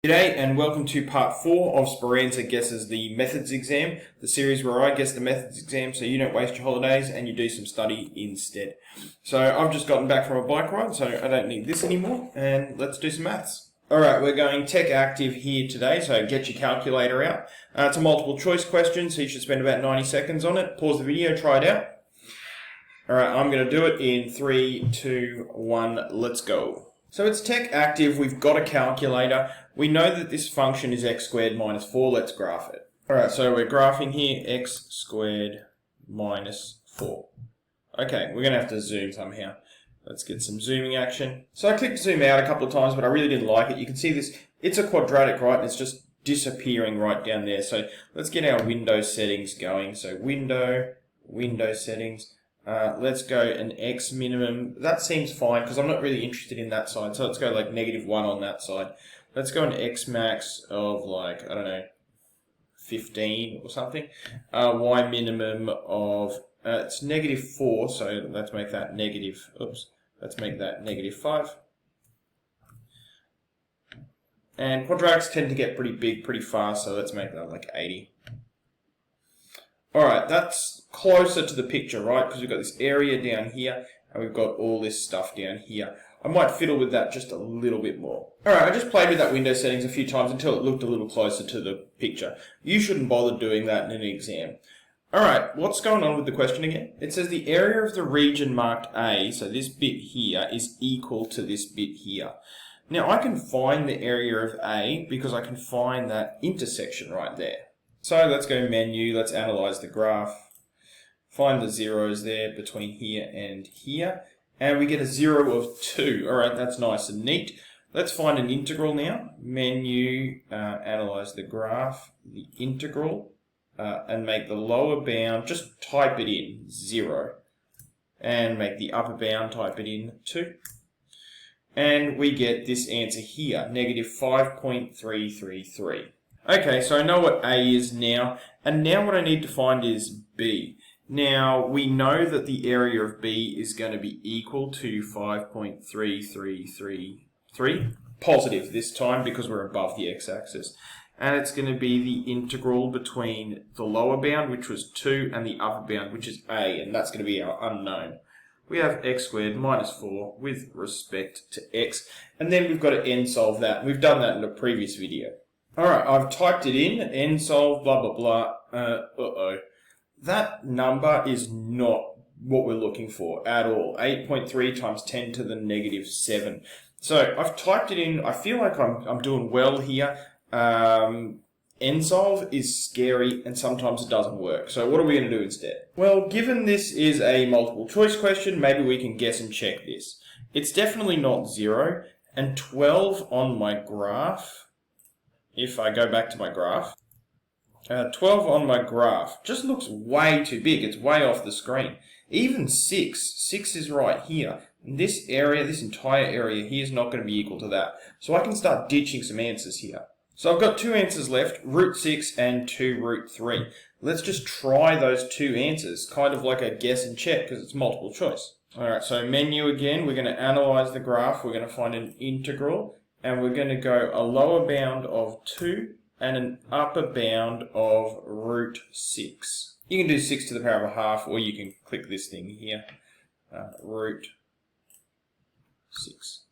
G'day and welcome to part 4 of Speranza Guesses the Methods exam, the series where I guess the methods exam so you don't waste your holidays and you do some study instead. So I've just gotten back from a bike ride, so I don't need this anymore, and let's do some maths. Alright, we're going tech active here today, so get your calculator out. It's a multiple choice question, so you should spend about 90 seconds on it. Pause the video, try it out. Alright, I'm going to do it in 3, 2, 1, let's go. So it's tech active, we've got a calculator. We know that this function is x squared minus 4, let's graph it. Alright, so we're graphing here x squared minus 4. Okay, we're going to have to zoom somehow. Let's get some zooming action. So I clicked zoom out a couple of times, but I really didn't like it. You can see this, it's a quadratic, right? And it's just disappearing right down there. So let's get our window settings going. So window settings. Let's go an x minimum. That seems fine because I'm not really interested in that side. So let's go like -1 on that side. Let's go an x max of like, I don't know, 15 or something. Y minimum of, it's -4. So let's make that let's make that -5. And quadratics tend to get pretty big pretty fast. So let's make that like 80. Alright, that's closer to the picture, right? Because we've got this area down here, and we've got all this stuff down here. I might fiddle with that just a little bit more. Alright, I just played with that window settings a few times until it looked a little closer to the picture. You shouldn't bother doing that in an exam. Alright, what's going on with the question again? It says the area of the region marked A, so this bit here, is equal to this bit here. Now, I can find the area of A because I can find that intersection right there. So let's go menu, let's analyze the graph, find the zeros there between here and here, and we get a 0 of 2. Alright, that's nice and neat. Let's find an integral now. Menu, analyze the graph, the integral, and make the lower bound, just type it in, 0. And make the upper bound, type it in, 2. And we get this answer here, -5.333. Okay, so I know what A is now, and now what I need to find is B. Now, we know that the area of B is going to be equal to 5.3333, positive this time because we're above the x-axis. And it's going to be the integral between the lower bound, which was 2, and the upper bound, which is A, and that's going to be our unknown. We have x squared minus 4 with respect to x, and then we've got to n solve that. We've done that in a previous video. Alright, I've typed it in, n solve, blah, blah, blah. That number is not what we're looking for at all. 8.3 times 10 to the -7. So I've typed it in. I feel like I'm doing well here. N solve is scary and sometimes it doesn't work. So what are we going to do instead? Well, given this is a multiple choice question, maybe we can guess and check this. It's definitely not 0, and 12 on my graph. If I go back to my graph, 12 on my graph just looks way too big. It's way off the screen. Even 6 is right here. And this area, this entire area here is not going to be equal to that. So I can start ditching some answers here. So I've got 2 answers left, √6 and 2 √3. Let's just try those 2 answers, kind of like a guess and check because it's multiple choice. Alright, so menu again, we're going to analyze the graph, we're going to find an integral, and we're going to go a lower bound of 2 and an upper bound of √6. You can do 6 to the power of a half, or you can click this thing here, √6.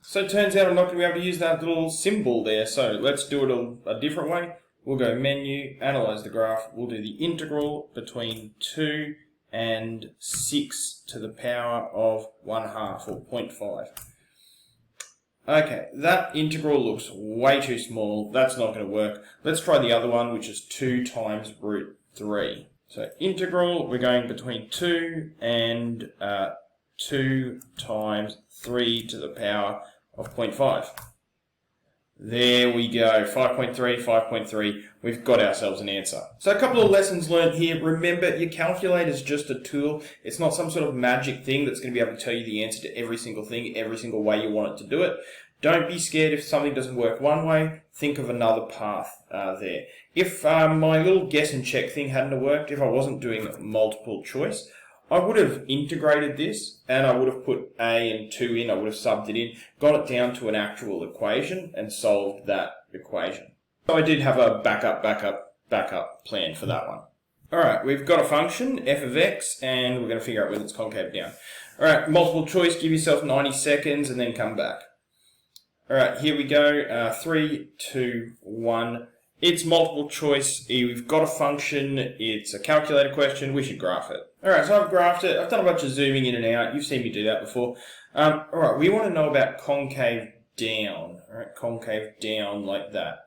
So it turns out I'm not going to be able to use that little symbol there, so let's do it a different way. We'll go menu, analyze the graph, we'll do the integral between 2 and 6 to the power of 1/2, or 0.5. Okay, that integral looks way too small. That's not going to work. Let's try the other one, which is 2 times √3. So integral, we're going between 2 and 2 times 3 to the power of 0.5. There we go, 5.3, 5.3. We've got ourselves an answer. So a couple of lessons learned here. Remember, your calculator is just a tool. It's not some sort of magic thing that's going to be able to tell you the answer to every single thing, every single way you want it to do it. Don't be scared if something doesn't work one way. Think of another path there. If my little guess and check thing hadn't worked, if I wasn't doing multiple choice, I would have integrated this and I would have put a and 2 in, I would have subbed it in, got it down to an actual equation and solved that equation. So I did have a backup plan for that one. Alright, we've got a function, f of x, and we're going to figure out whether it's concave down. Alright, multiple choice, give yourself 90 seconds and then come back. Alright, here we go, 3, 2, 1. It's multiple choice, we've got a function, it's a calculator question, we should graph it. Alright, so I've graphed it, I've done a bunch of zooming in and out, you've seen me do that before. Alright, we want to know about concave down. Alright, concave down like that.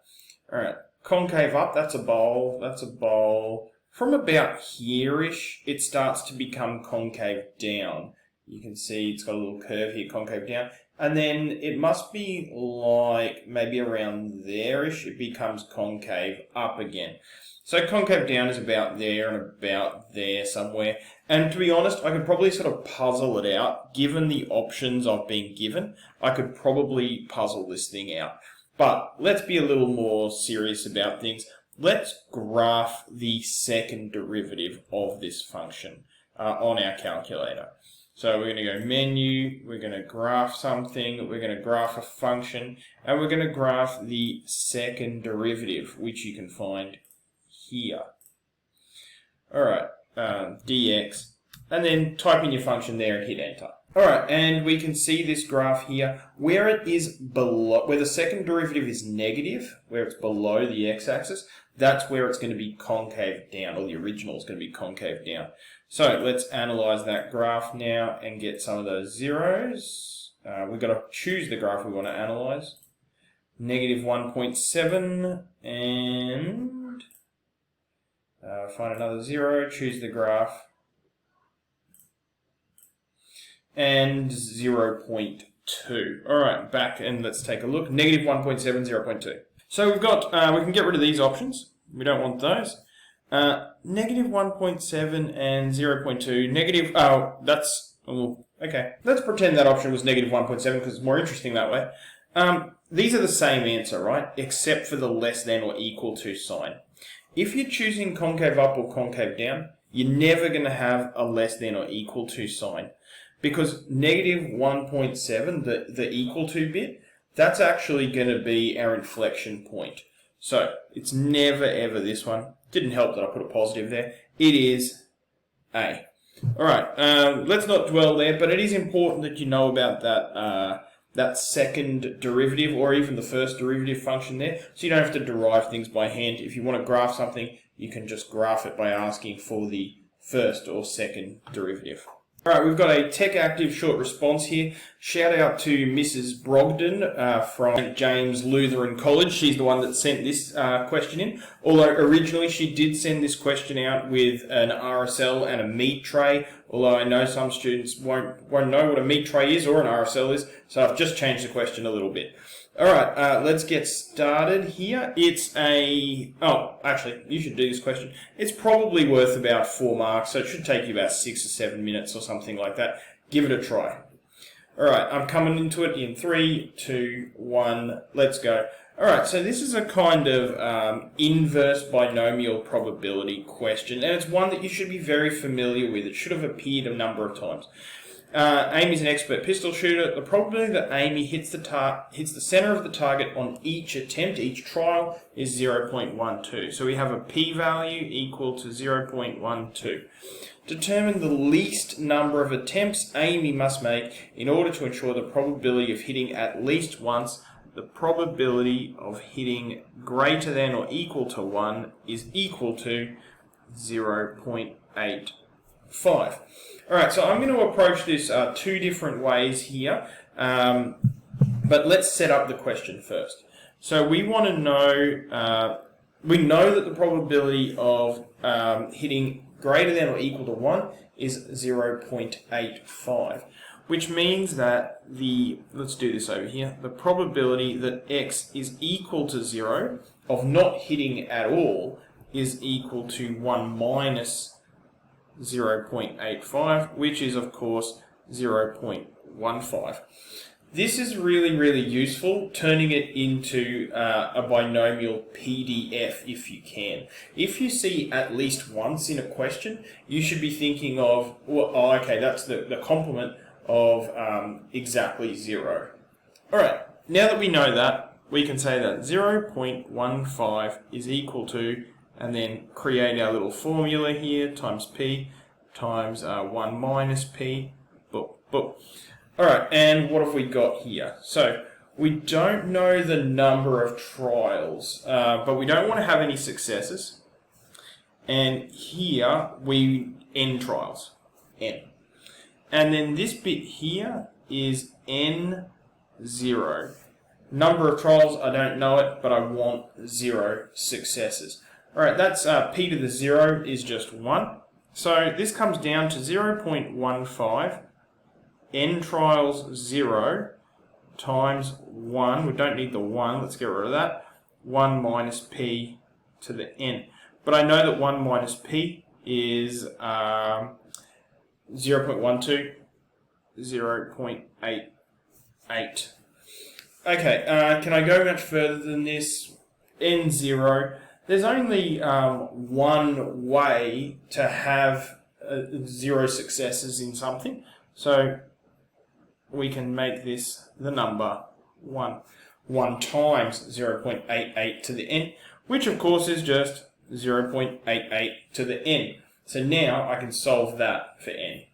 Alright, concave up, that's a bowl, that's a bowl. From about here-ish, it starts to become concave down. You can see it's got a little curve here, concave down. And then it must be like maybe around there-ish, it becomes concave up again. So concave down is about there and about there somewhere. And to be honest, I could probably sort of puzzle it out. Given the options I've been given, I could probably puzzle this thing out. But let's be a little more serious about things. Let's graph the second derivative of this function on our calculator. So we're going to go menu, we're going to graph something, we're going to graph a function, and we're going to graph the second derivative, which you can find here. Alright, dx, and then type in your function there and hit enter. Alright, and we can see this graph here, where it is below, where the second derivative is negative, where it's below the x-axis, that's where it's going to be concave down, or the original is going to be concave down. So let's analyze that graph now and get some of those zeros. We've got to choose the graph we want to analyze. Negative 1.7 and find another 0, choose the graph. And 0.2. Alright, back and let's take a look. Negative 1.7, 0.2. So we've got, we can get rid of these options. We don't want those. Negative 1.7 and 0.2. Negative, oh, that's, oh, okay. Let's pretend that option was negative 1.7 because it's more interesting that way. These are the same answer, right? Except for the less than or equal to sign. If you're choosing concave up or concave down, you're never going to have a less than or equal to sign. Because negative 1.7, the equal to bit, that's actually going to be our inflection point. So it's never ever this one. Didn't help that I put a positive there. It is A. Alright, let's not dwell there, but it is important that you know about that second derivative or even the first derivative function there, so you don't have to derive things by hand. If you want to graph something, you can just graph it by asking for the first or second derivative. Alright, we've got a Tech Active short response here. Shout out to Mrs. Brogden from St. James Lutheran College. She's the one that sent this question in. Although originally she did send this question out with an RSL and a meat tray. Although I know some students won't know what a meat tray is or an RSL is, so I've just changed the question a little bit. Alright, let's get started here. It's a... Oh, actually, you should do this question. It's probably worth about 4 marks, so it should take you about 6 or 7 minutes or something like that. Give it a try. Alright, I'm coming into it in 3, 2, 1, let's go. Alright, so this is a kind of inverse binomial probability question, and it's one that you should be very familiar with. It should have appeared a number of times. Amy's an expert pistol shooter. The probability that Amy hits the center of the target on each attempt, each trial, is 0.12. So we have a p-value equal to 0.12. Determine the least number of attempts Amy must make in order to ensure the probability of hitting at least once. The probability of hitting greater than or equal to 1 is equal to 0.85. Alright, so I'm going to approach this 2 different ways here, but let's set up the question first. So we want to know, we know that the probability of hitting greater than or equal to 1 is 0.85, which means that let's do this over here, the probability that x is equal to 0 of not hitting at all is equal to 1 minus 0.85, which is of course 0.15. This is really, really useful, turning it into a binomial PDF if you can. If you see at least once in a question, you should be thinking of, well, oh, okay, that's the complement of exactly 0. Alright, now that we know that, we can say that 0.15 is equal to, and then create our little formula here, times p, times 1 minus p, boop, boop. Alright, and what have we got here? So, we don't know the number of trials, but we don't want to have any successes. And here, n trials, n. And then this bit here is n0. Number of trials, I don't know it, but I want 0 successes. Alright, that's p to the 0 is just 1. So, this comes down to 0.15 n trials 0 times 1, we don't need the 1, let's get rid of that, 1 minus p to the n. But I know that 1 minus p is 0.12, 0.88. Okay, can I go much further than this? N0, there's only one way to have 0 successes in something, so we can make this the number 1. 1 times 0.88 to the n, which of course is just 0.88 to the n. So now I can solve that for n.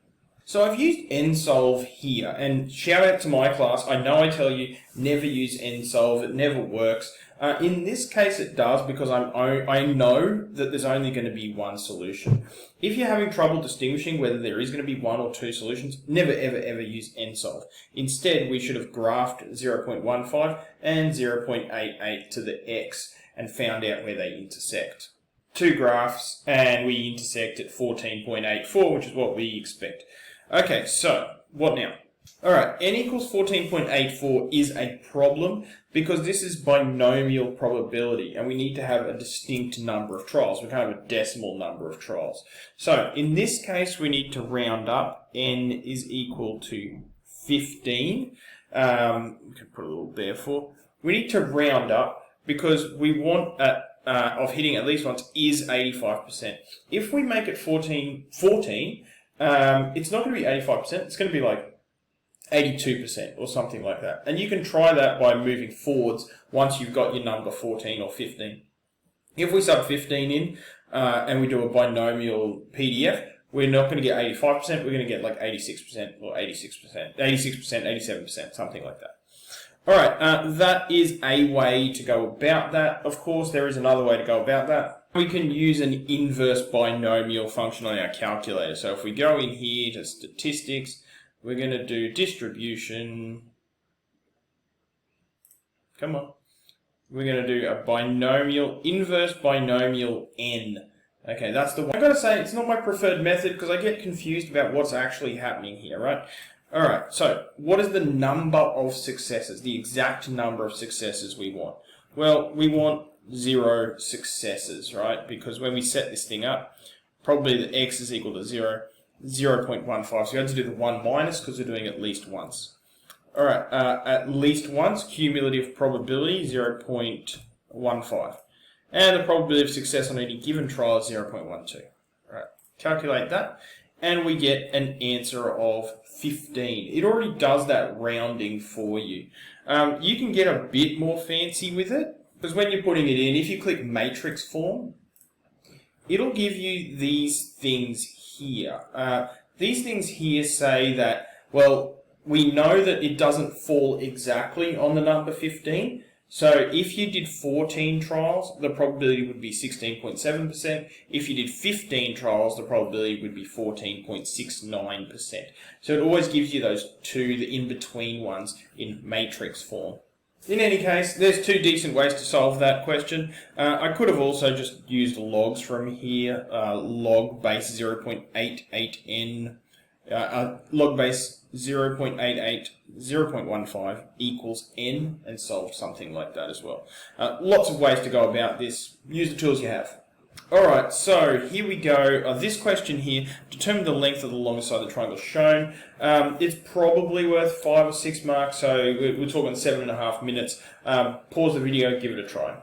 So I've used nsolve here, and shout out to my class, I know I tell you never use nsolve, it never works. In this case it does because I know that there's only going to be one solution. If you're having trouble distinguishing whether there is going to be 1 or 2 solutions, never ever ever use nsolve. Instead we should have graphed 0.15 and 0.88 to the x and found out where they intersect. 2 graphs and we intersect at 14.84, which is what we expect. Okay, so what now? Alright, n equals 14.84 is a problem because this is binomial probability and we need to have a distinct number of trials. We can't have a decimal number of trials. So, in this case we need to round up. N is equal to 15. We can put a little therefore. We need to round up because we want of hitting at least once is 85%. If we make it 14, it's not going to be 85%, it's going to be like 82% or something like that. And you can try that by moving forwards once you've got your number 14 or 15. If we sub 15 in and we do a binomial PDF, we're not going to get 85%, we're going to get like 86% or 86%, 87%, something like that. Alright, that is a way to go about that. Of course, there is another way to go about that. We can use an inverse binomial function on our calculator. So if we go in here to statistics, we're going to do distribution. Come on. We're going to do a binomial, inverse binomial n. Okay, that's the one. I've got to say, it's not my preferred method because I get confused about what's actually happening here, right? Alright, so what is the number of successes, the exact number of successes we want? Well, we want 0 successes, right? Because when we set this thing up, probably the x is equal to 0, 0.15. So we have to do the 1 minus because we're doing at least once. Alright, at least once, cumulative probability 0.15. And the probability of success on any given trial is 0.12. Alright, calculate that, and we get an answer of 15. It already does that rounding for you. You can get a bit more fancy with it, because when you're putting it in, if you click matrix form, it'll give you these things here. These things here say that, well, we know that it doesn't fall exactly on the number 15. So if you did 14 trials, the probability would be 16.7%. If you did 15 trials, the probability would be 14.69%. So it always gives you those two, the in-between ones, in matrix form. In any case, there's 2 decent ways to solve that question. I could have also just used logs from here, log base 0.88n, log base 0.88, 0.15 equals n, and solved something like that as well. Lots of ways to go about this. Use the tools you have. Alright, so here we go. This question here, determine the length of the longest side of the triangle shown. It's probably worth 5 or 6 marks, so we're talking 7.5 minutes. Pause the video, give it a try.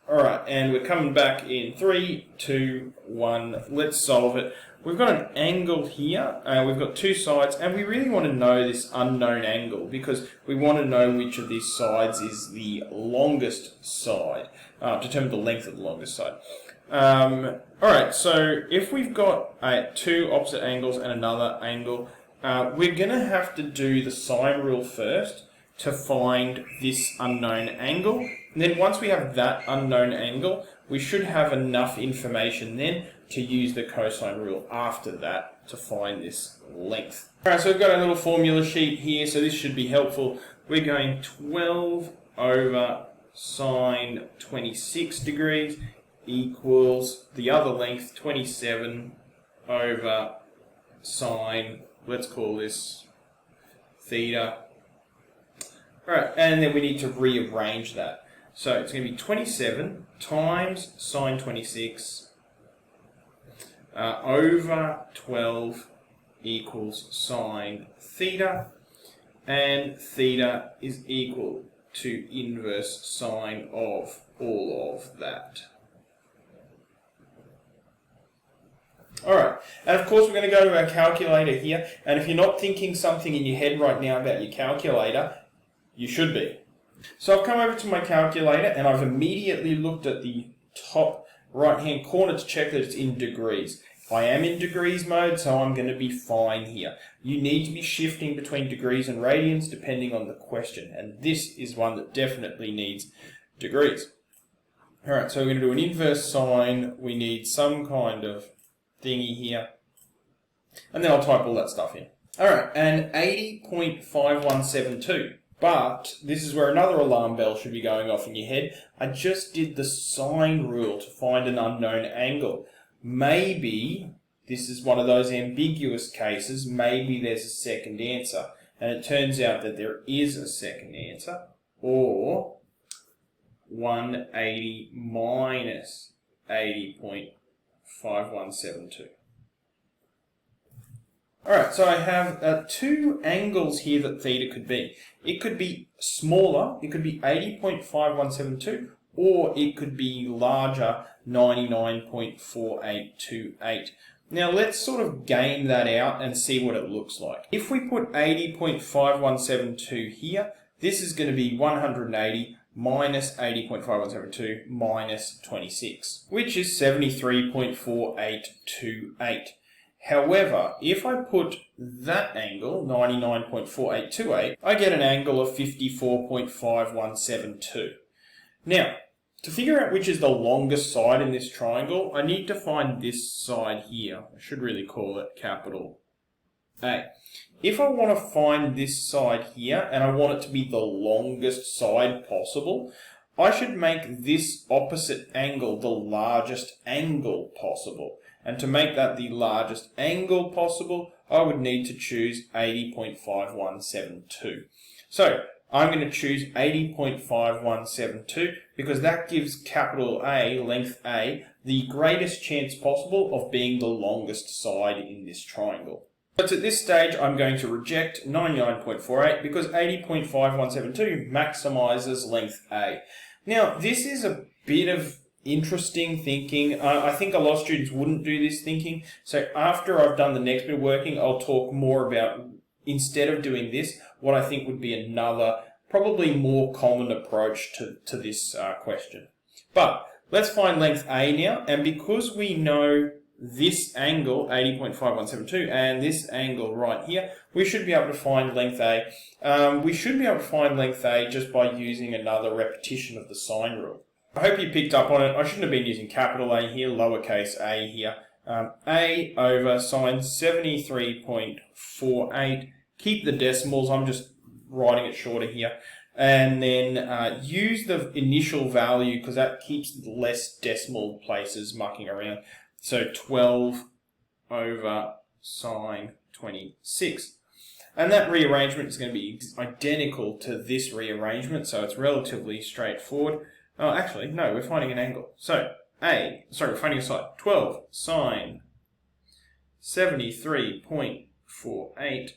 Alright, and we're coming back in 3, 2, 1. Let's solve it. We've got an angle here, we've got two sides, and we really want to know this unknown angle because we want to know which of these sides is the longest side. Determine the length of the longest side. Alright, so if we've got two opposite angles and another angle, we're going to have to do the sine rule first to find this unknown angle. And then once we have that unknown angle, we should have enough information then to use the cosine rule after that to find this length. Alright, so we've got a little formula sheet here, so this should be helpful. We're going 12 over sine 26 degrees equals the other length, 27 over sine, let's call this theta. Alright, and then we need to rearrange that. So it's going to be 27 times sine 26 over 12 equals sine theta, and theta is equal to inverse sine of all of that. Alright, and of course we're going to go to our calculator here, and if you're not thinking something in your head right now about your calculator, you should be. So I've come over to my calculator and I've immediately looked at the top right hand corner to check that it's in degrees. I am in degrees mode, so I'm going to be fine here. You need to be shifting between degrees and radians depending on the question, and this is one that definitely needs degrees. Alright, so we're going to do an inverse sine. We need some kind of thingy here, and then I'll type all that stuff in. Alright, and 80.5172. But this is where another alarm bell should be going off in your head. I just did the sine rule to find an unknown angle. Maybe this is one of those ambiguous cases. Maybe there's a second answer. And it turns out that there is a second answer. Or 180 minus 80.5172. Alright, so I have two angles here that theta could be. It could be smaller, it could be 80.5172, or it could be larger, 99.4828. Now let's sort of game that out and see what it looks like. If we put 80.5172 here, this is going to be 180 minus 80.5172 minus 26, which is 73.4828. However, if I put that angle, 99.4828, I get an angle of 54.5172. Now, to figure out which is the longest side in this triangle, I need to find this side here. I should really call it capital A. If I want to find this side here, and I want it to be the longest side possible, I should make this opposite angle the largest angle possible. And to make that the largest angle possible, I would need to choose 80.5172. So I'm going to choose 80.5172 because that gives capital A, length A, the greatest chance possible of being the longest side in this triangle. But at this stage, I'm going to reject 99.48 because 80.5172 maximizes length A. Now, this is a bit of interesting thinking. I think a lot of students wouldn't do this thinking. So after I've done the next bit of working, I'll talk more about, instead of doing this, what I think would be another, probably more common approach to this question. But let's find length A now. And because we know this angle, 80.5172, and this angle right here, we should be able to find length A. We should be able to find length A just by using another repetition of the sine rule. I hope you picked up on it. I shouldn't have been using capital A here, lowercase a here. A over sine 73.48. Keep the decimals. I'm just writing it shorter here. And then use the initial value because that keeps less decimal places mucking around. So 12 over sine 26. And that rearrangement is going to be identical to this rearrangement, so it's relatively straightforward. Oh, actually, no, we're finding an angle. So finding a side, 12 sine 73.48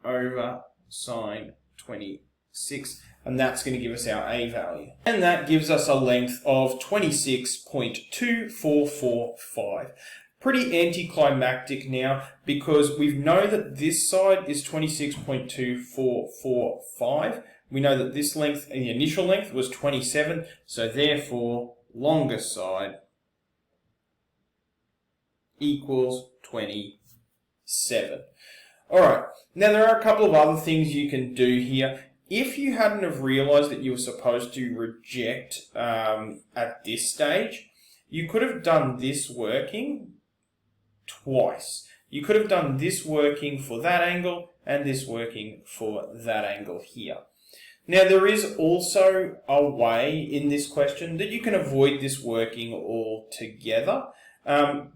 over sine 26, and that's going to give us our A value. And that gives us a length of 26.2445. Pretty anticlimactic now, because we know that this side is 26.2445. We know that this length, the initial length, was 27, so therefore longest side equals 27. Alright, now there are a couple of other things you can do here. If you hadn't have realised that you were supposed to reject at this stage, you could have done this working twice. You could have done this working for that angle and this working for that angle here. Now there is also a way in this question that you can avoid this working altogether.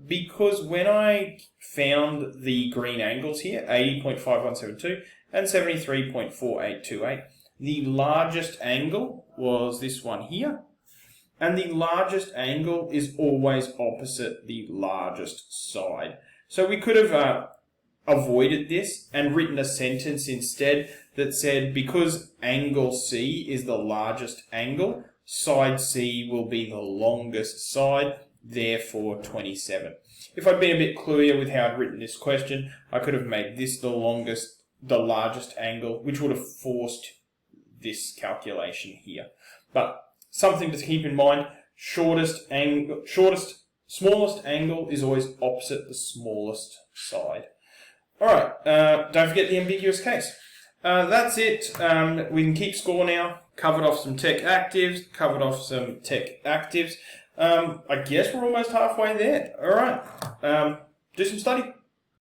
Because when I found the green angles here, 80.5172 and 73.4828, the largest angle was this one here, and the largest angle is always opposite the largest side. So we could have avoided this and written a sentence instead that said, because angle C is the largest angle, side C will be the longest side, therefore 27. If I'd been a bit clearer with how I'd written this question, I could have made this the largest angle, which would have forced this calculation here. But something to keep in mind, smallest angle is always opposite the smallest side. Alright, don't forget the ambiguous case. That's it. We can keep score now. Covered off some tech actives, I guess we're almost halfway there. Alright, do some study.